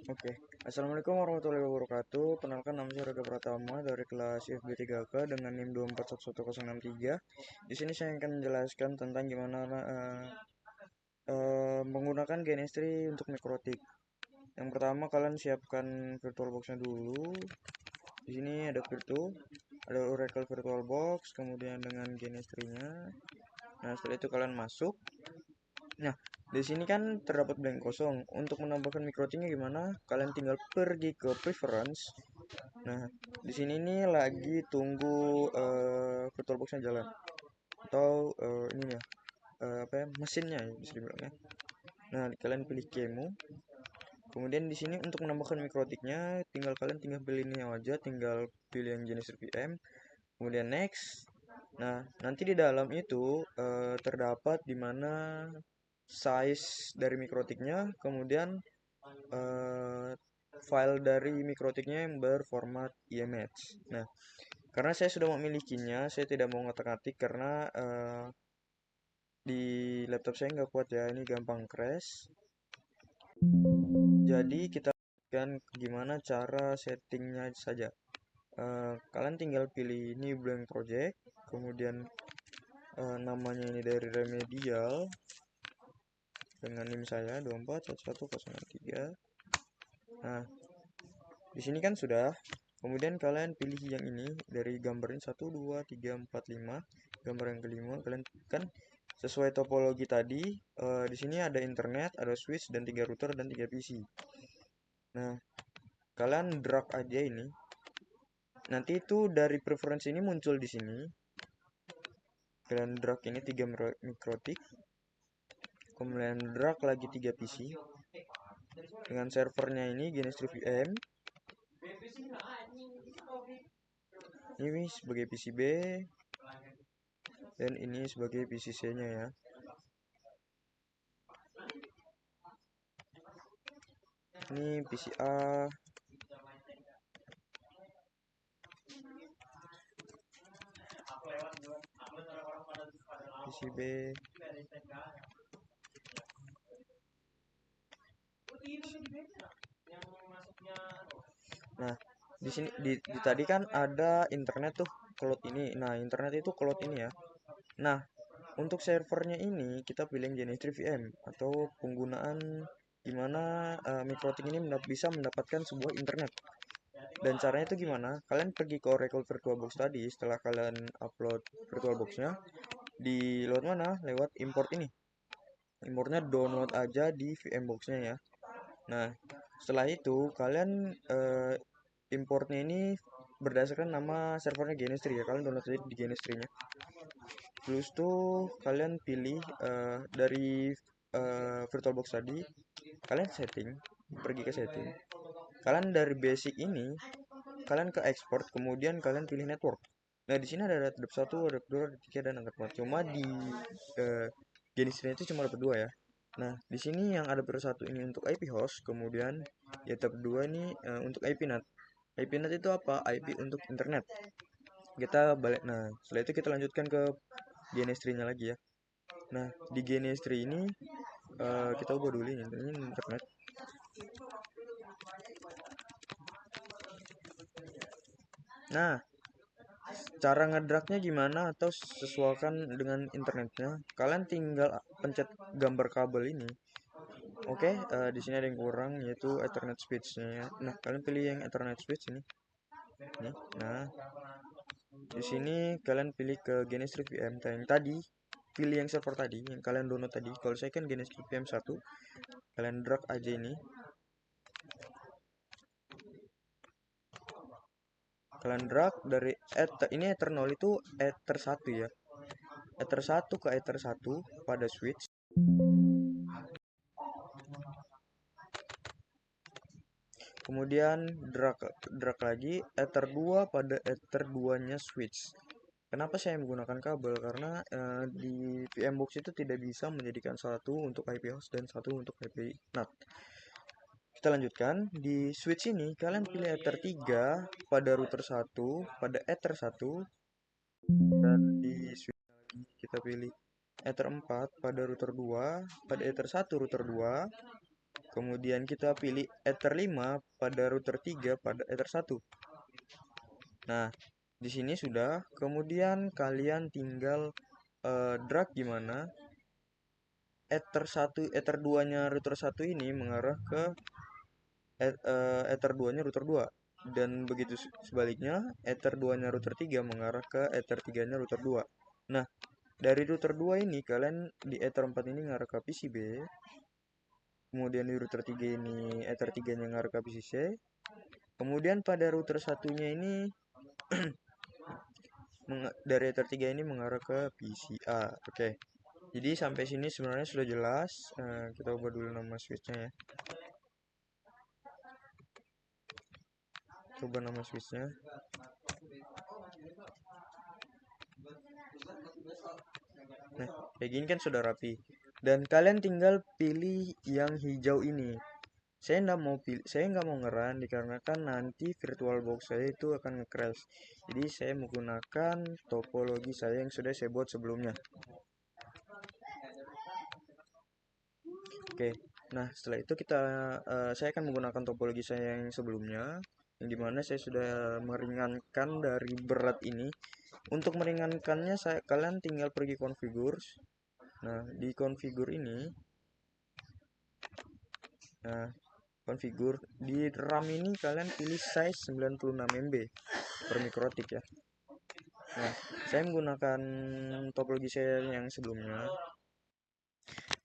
Oke, Assalamualaikum warahmatullahi wabarakatuh. Kenalkan nama saya Rega Pratama dari kelas IFB 3K dengan NIM 2411063. Di sini saya akan menjelaskan tentang gimana menggunakan Genestry untuk mikrotik. Yang pertama kalian siapkan VirtualBox-nya dulu. Di sini ada ada Oracle VirtualBox, kemudian dengan Genestry-nya. Nah, setelah itu kalian masuk. Nah, di sini kan terdapat blank kosong. Untuk menambahkan mikrotiknya gimana? Kalian tinggal pergi ke preference. Nah, di sini nih lagi tunggu VirtualBox-nya jalan atau ini ya, apa ya, mesinnya ya bisa dibilangnya. Nah, kalian pilih Kemu. Kemudian di sini untuk menambahkan mikrotiknya, kalian tinggal pilih ini aja, tinggal pilih yang jenis RPM, kemudian next. Nah, nanti di dalam itu terdapat di mana size dari mikrotiknya, kemudian eh, file dari mikrotiknya yang berformat image. Nah, karena saya sudah memilikinya, saya tidak mau ngotak-ngatik karena di laptop saya nggak kuat ya, ini gampang crash. Jadi kita akan gimana cara settingnya saja. Kalian tinggal pilih new blank project, kemudian namanya ini dari remedial dengan NIM saya 2411063. Nah, di sini kan sudah. Kemudian kalian pilih yang ini dari gambarin 1 2 3 4 5. Gambar yang kelima kalian kan sesuai topologi tadi, di sini ada internet, ada switch dan 3 router dan 3 PC. Nah, kalian drag aja ini. Nanti itu dari preference ini muncul di sini. Kalian drag ini 3 mikrotik. Kemudian drag lagi 3 PC. Dengan servernya ini Genestry VM. Ini sebagai PCB dan ini sebagai PCC-nya ya. Ini PCA, PCB. Nah, di sini di tadi kan ada internet tuh, cloud ini. Nah, internet itu cloud ini ya. Nah, untuk servernya ini kita pilih Genestry VM atau penggunaan gimana mikrotik ini bisa mendapatkan sebuah internet. Dan caranya itu gimana? Kalian pergi ke Oracle VirtualBox tadi, setelah kalian upload VirtualBox-nya, di load mana? Lewat import ini. Importnya download aja di VMbox-nya ya. Nah, setelah itu kalian importnya ini berdasarkan nama servernya Genestry ya. Kalian download aja di Genestry-nya. Terus tuh kalian pilih dari VirtualBox tadi, kalian setting, pergi ke setting. Kalian dari basic ini, kalian ke export, kemudian kalian pilih network. Nah, di sini ada tab 1, ada 2, ada 3 dan ada 4. Cuma di Genistry itu cuma dapat 2 ya. Nah, di sini yang ada per 1 ini untuk IP host, kemudian ya tab 2 ini untuk IP NAT. IP NAT itu apa? IP untuk internet. Kita balik. Nah, setelah itu kita lanjutkan ke Genestry-nya lagi ya. Nah, di Genestry ini kita ubah dulu ini internet. Nah, cara ngedragnya gimana atau sesuaikan dengan internetnya? Kalian tinggal pencet gambar kabel ini. Oke, di sini ada yang kurang yaitu Ethernet switch-nya ya. Nah, kalian pilih yang Ethernet switch ini. Nih. Nah, di sini kalian pilih ke Genestry VM yang tadi. Pilih yang server tadi, yang kalian download tadi. Kalau saya kan Genestry VM 1. Kalian drag aja ini. Kalian drag dari ini Ether 0 itu Ether 1 ya. Ether 1 ke Ether 1 pada switch. Kemudian drag lagi Ether 2 pada Ether 2-nya switch. Kenapa saya menggunakan kabel? Karena di VMbox itu tidak bisa menjadikan satu untuk IP host dan satu untuk IP NAT. Kita lanjutkan. Di switch ini kalian pilih Ether 3 pada router 1 pada Ether 1. Dan di switch lagi kita pilih Ether 4 pada router 2 pada Ether 1 router 2. Kemudian kita pilih Ether 5 pada router 3 pada Ether 1. Nah, di sini sudah. Kemudian kalian tinggal drag gimana Ether 1, Ether 2-nya router 1 ini mengarah ke Ether 2-nya router 2. Dan begitu sebaliknya, Ether 2-nya router 3 mengarah ke Ether 3-nya router 2. Nah, dari router 2 ini kalian di Ether 4 ini ngarah ke PCB. Kemudian di router 3 ini Ether 3-nya ngarah ke PCC. Kemudian pada router satunya ini dari Ether 3 ini mengarah ke PCA. Oke. Jadi sampai sini sebenarnya sudah jelas. Kita ubah dulu nama switchnya ya. Coba nama switchnya. Nah, kayak gini kan sudah rapi. Dan kalian tinggal pilih yang hijau ini. Saya nggak mau ngeran dikarenakan nanti VirtualBox saya itu akan nge-crash. Jadi saya menggunakan topologi saya yang sudah saya buat sebelumnya. Oke. Nah, setelah itu saya akan menggunakan topologi saya yang sebelumnya, yang dimana saya sudah meringankan dari berat ini. Untuk meringankannya kalian tinggal pergi configure. Nah, di configure ini, nah configure di RAM ini kalian pilih size 96 MB per mikrotik ya. Nah, saya menggunakan topologi saya yang sebelumnya.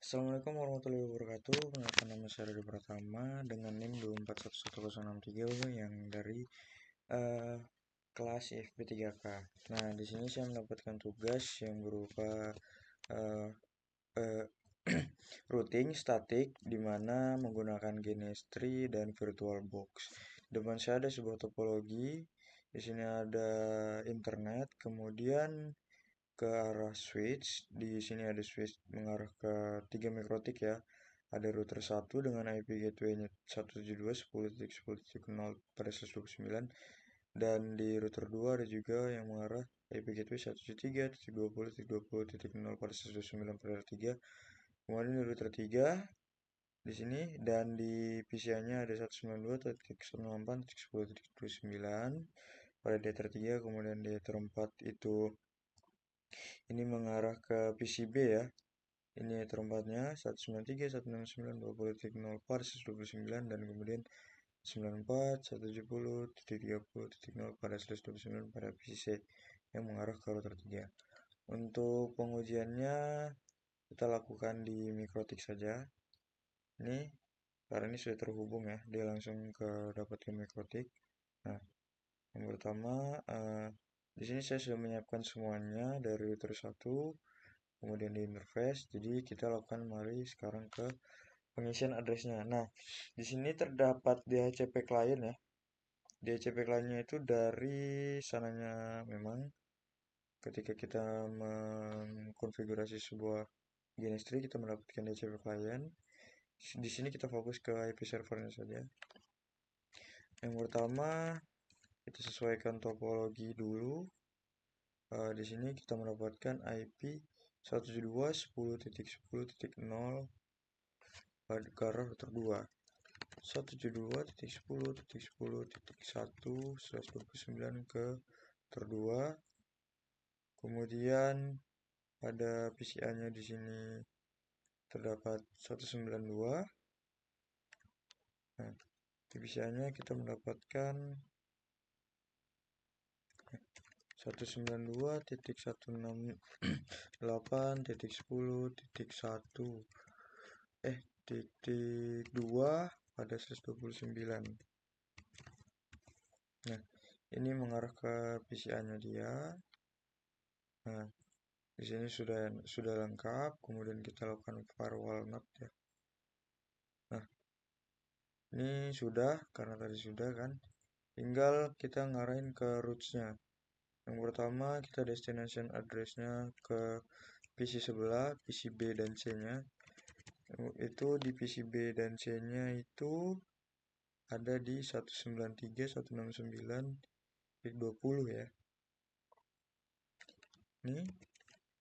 Assalamualaikum warahmatullahi wabarakatuh. Perkenalkan, nama saya Rudi Pratama dengan NIM 2411063 yang dari kelas IFP 3K. Nah, di sini saya mendapatkan tugas yang berupa uh, uh, routing statik di mana menggunakan Genestry dan VirtualBox. Di depan saya ada sebuah topologi. Di sini ada internet, kemudian ke arah switch. Di sini ada switch mengarah ke 3 mikrotik ya. Ada router 1 dengan IP gateway-nya 172.10.10.0 pada 129, dan di router 2 ada juga yang mengarah IP gateway 173.20.20.0 pada 129 pada 3. Kemudian di router 3 di sini, dan di PCI-nya ada 192.168.10.29 pada Ether 3. Kemudian di Ether 4 itu ini mengarah ke PCB ya. Ini Ether 4-nya 193.169.20.0 pada 129, dan kemudian 94.170.30.0 pada 129 pada PCC yang mengarah ke router 3. Untuk pengujiannya kita lakukan di mikrotik saja. Ini karena ini sudah terhubung ya, dia langsung ke dapatkan mikrotik. Nah, yang pertama di sini saya sudah menyiapkan semuanya dari router 1, kemudian di interface. Jadi kita lakukan mari sekarang ke pengisian addressnya. Nah, di sini terdapat DHCP client ya. DHCP clientnya itu dari sananya memang ketika kita mengkonfigurasi sebuah Genestry kita mendapatkan DHCP client. Di sini kita fokus ke IP servernya saja. Yang pertama kita sesuaikan topologi dulu. Di sini kita mendapatkan IP 172.10.10.0 ke arah router 2. 172.10.10.1/129 ke router 2. Kemudian pada PCI-nya di sini terdapat 192. Nah, di PCI-nya kita mendapatkan 192.168.10.1 titik 2 pada 129. Nah, ini mengarah ke PCI-nya dia. Nah, di sini sudah lengkap. Kemudian kita lakukan firewall NAT ya. Nah, ini sudah, karena tadi sudah kan. Tinggal kita ngarahin ke roots-nya. Yang pertama kita destination address-nya ke PC sebelah, PC B dan C-nya. Itu di PC B dan C-nya itu ada di 193.169.20 ya. Ini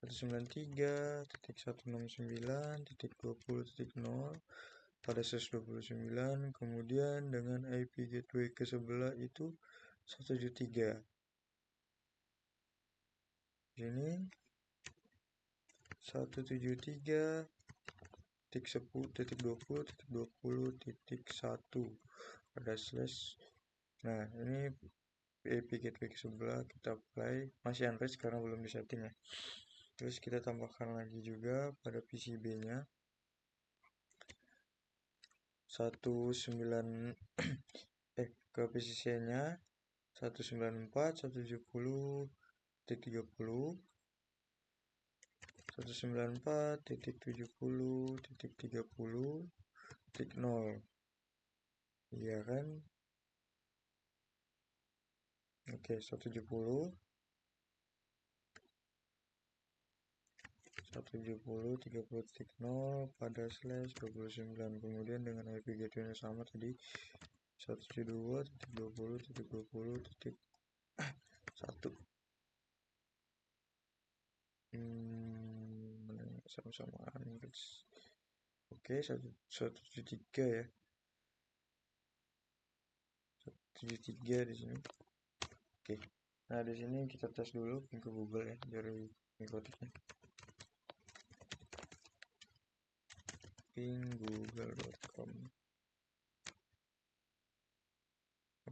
193.169.20.0 pada slash 29, kemudian dengan IP gateway ke sebelah itu 173. Ini 173.10.20.20.1 ada slash. Nah, ini IP gateway ke sebelah kita apply, masih unrest karena belum disetting ya. Terus kita tambahkan lagi juga pada PCB-nya 19 ke PCC-nya 194, 170.30, 194.70.30.0, iya kan? Oke, 170.30.0 pada slash 29, kemudian dengan IP gateway yang sama tadi 172.20.20.1. Sama-sama unrest. Oke, 173 ya. 173 di sini. Oke. Nah, di sini kita tes dulu ping ke Google ya dari Mikrotiknya. pinggoogle.com.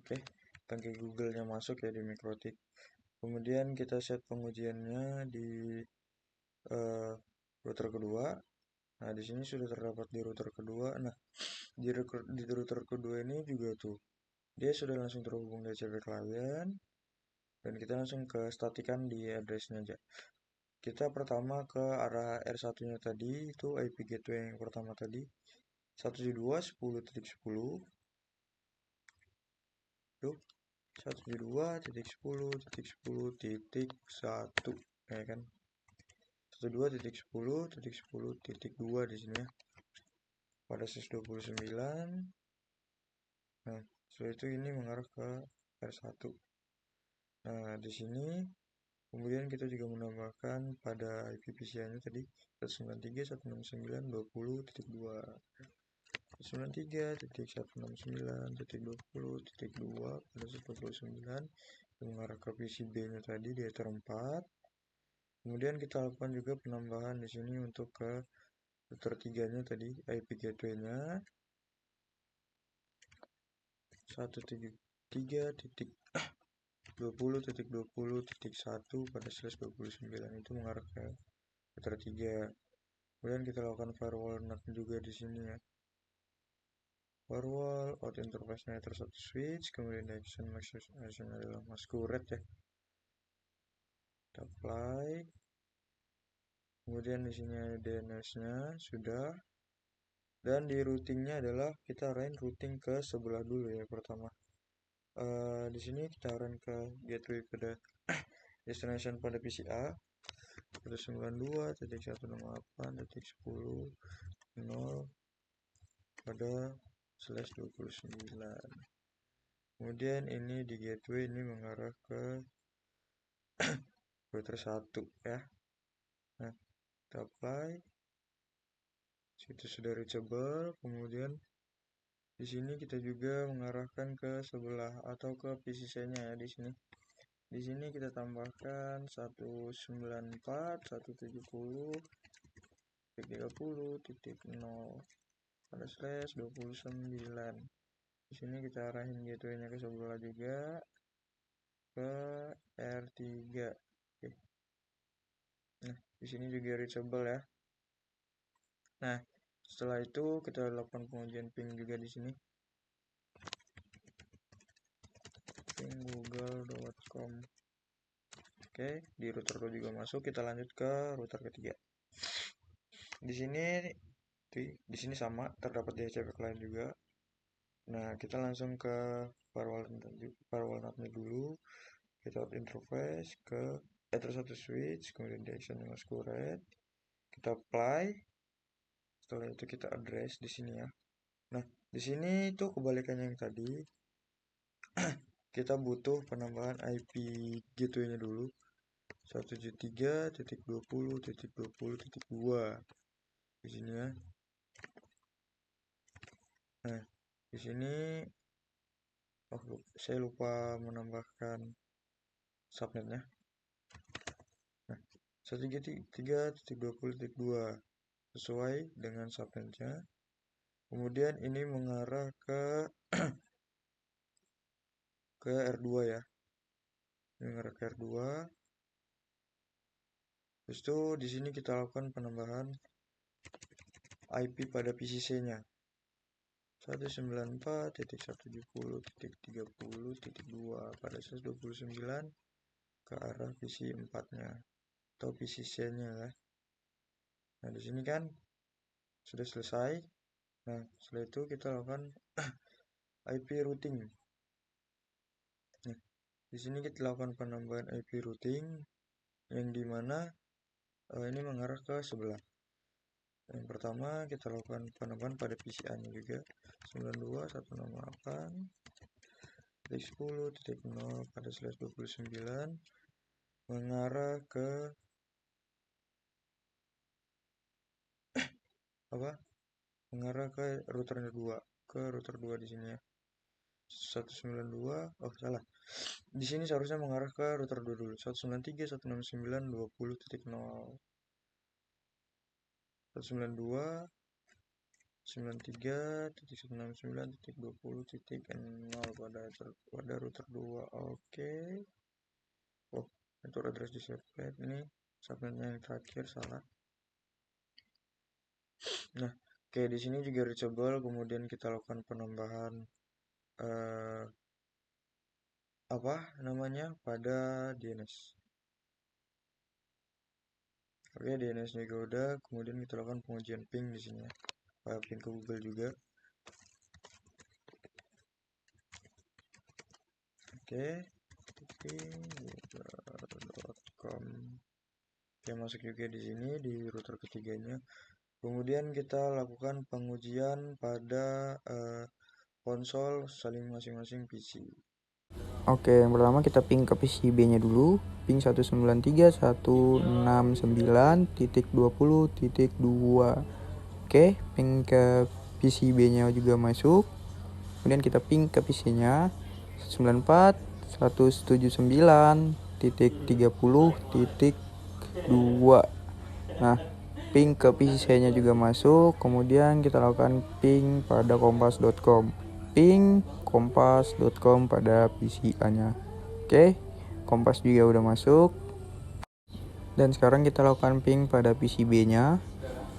Oke, tangki Google-nya masuk ya di Mikrotik. Kemudian kita set pengujiannya di router kedua. Nah, di sini sudah terdapat di router kedua. Nah, di router kedua ini juga tuh dia sudah langsung terhubung di HCP client, dan kita langsung ke statikan di address-nya aja. Kita pertama ke arah R1-nya tadi, itu IP gateway yang pertama tadi 172.10.10 tuh 172.10.10.1 ya kan, 172.10.10.2 di sini ya pada slash 29. Nah, setelah itu ini mengarah ke R1. Nah, di sini kemudian kita juga menambahkan pada IP PCI-nya tadi 193.169.20.2, 193.169.20.2 pada 129 yang mengarah ke PCB-nya tadi di Ether 4. Kemudian kita lakukan juga penambahan di sini untuk ke router 3-nya tadi IP gateway-nya 173.20.20.1 pada slash 29 itu mengarah ke router 3. Kemudian kita lakukan firewall NAT juga di sini ya. Firewall out interface nether 1 switch, kemudian action adalah masquerade ya. Kita apply. Kemudian di sini ada DNS-nya sudah. Dan di routingnya adalah kita arahin routing ke sebelah dulu ya pertama. Di sini kita arahin ke gateway pada destination pada PCA 192.168.10.0 pada slash 29. Kemudian ini di gateway ini mengarah ke router 1 ya. Nah, kita apply. Situ sudah reachable. Kemudian di sini kita juga mengarahkan ke sebelah atau ke PCC-nya ya di sini. Di sini kita tambahkan 194.170.30.0 pada slash 29. Di sini kita arahin gateway-nya ke sebelah juga ke R3. Oke. Nah, di sini juga reachable ya. Nah, setelah itu kita lakukan pengujian ping juga di sini. pinggoogle.com. Oke, di router 2 juga masuk. Kita lanjut ke router ketiga. Di sini sama terdapat DHCP client juga. Nah, kita langsung ke firewall NAT-nya dulu. Kita out interface ke Ether 1 switch, kemudian di action masquerade. Kita apply. Setelah itu kita address di sini ya. Nah, di sini itu kebalikannya yang tadi. Kita butuh penambahan IP gateway-nya dulu 173.20.20.2 di sini ya. Nah, di sini saya lupa menambahkan subnetnya. Nah, 133.20.2 sesuai dengan subnetnya. Kemudian ini mengarah ke R2 ya. Ini mengarah ke R2. Terus itu di sini kita lakukan penambahan IP pada PCC-nya. 194.170.30.2 pada 129 ke arah PC 4-nya atau PCC-nya ya. Nah, di sini kan sudah selesai. Nah, setelah itu kita lakukan IP routing. Nah, di sini kita lakukan penambahan IP routing yang dimana ini mengarah ke sebelah. Yang pertama kita lakukan penambahan pada PCA-nya juga 92.168.10.0 pada /29 mengarah ke mengarah ke router 2, ke router 2 di sini ya. 192, oh salah. Di sini seharusnya mengarah ke router 2 dulu. 193.169.20.0. 192 93.169.20.0 pada router 2. Oke. Oh, itu address di subnet ini. Subnetnya yang terakhir salah. Nah, oke, di sini juga reachable. Kemudian kita lakukan penambahan pada DNS. Oke, DNS-nya juga udah. Kemudian kita lakukan pengujian ping di sini ya. Ping ke Google juga. Oke, ping.google.com. Oke, masuk juga di sini di router ketiganya. Kemudian kita lakukan pengujian pada konsol saling masing-masing PC. Oke, yang pertama kita ping ke PCB-nya dulu. Ping 193.169.20.2. Oke, ping ke PCB-nya juga masuk. Kemudian kita ping ke PC-nya 194.179.30.2. Nah, ping ke PC-nya juga masuk. Kemudian kita lakukan ping pada kompas.com. Ping kompas.com pada PC-nya. Oke, Kompas juga udah masuk. Dan sekarang kita lakukan ping pada PCB-nya.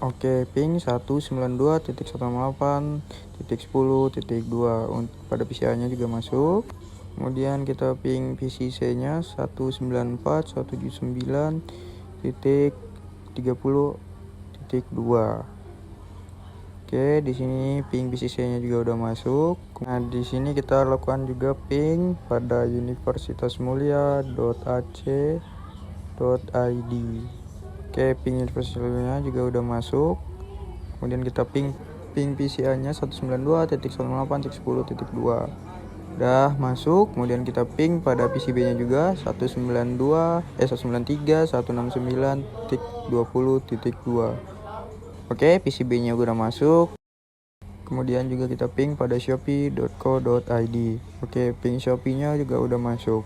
Oke, ping 192.168.10.2 pada PCI-nya juga masuk. Kemudian kita ping PCC-nya 194.179.30.2. Oke, di sini ping PCC-nya juga udah masuk. Nah, di sini kita lakukan juga ping pada universitasmulia.ac.id. Oke, ping universitasmulia juga udah masuk. Kemudian kita ping PCI-nya 192.168.10.2. Udah masuk. Kemudian kita ping pada PCB-nya juga 192.169.20.2. Oke, PCB-nya udah masuk. Kemudian juga kita ping pada shopee.co.id. Oke, ping Shopee-nya juga udah masuk.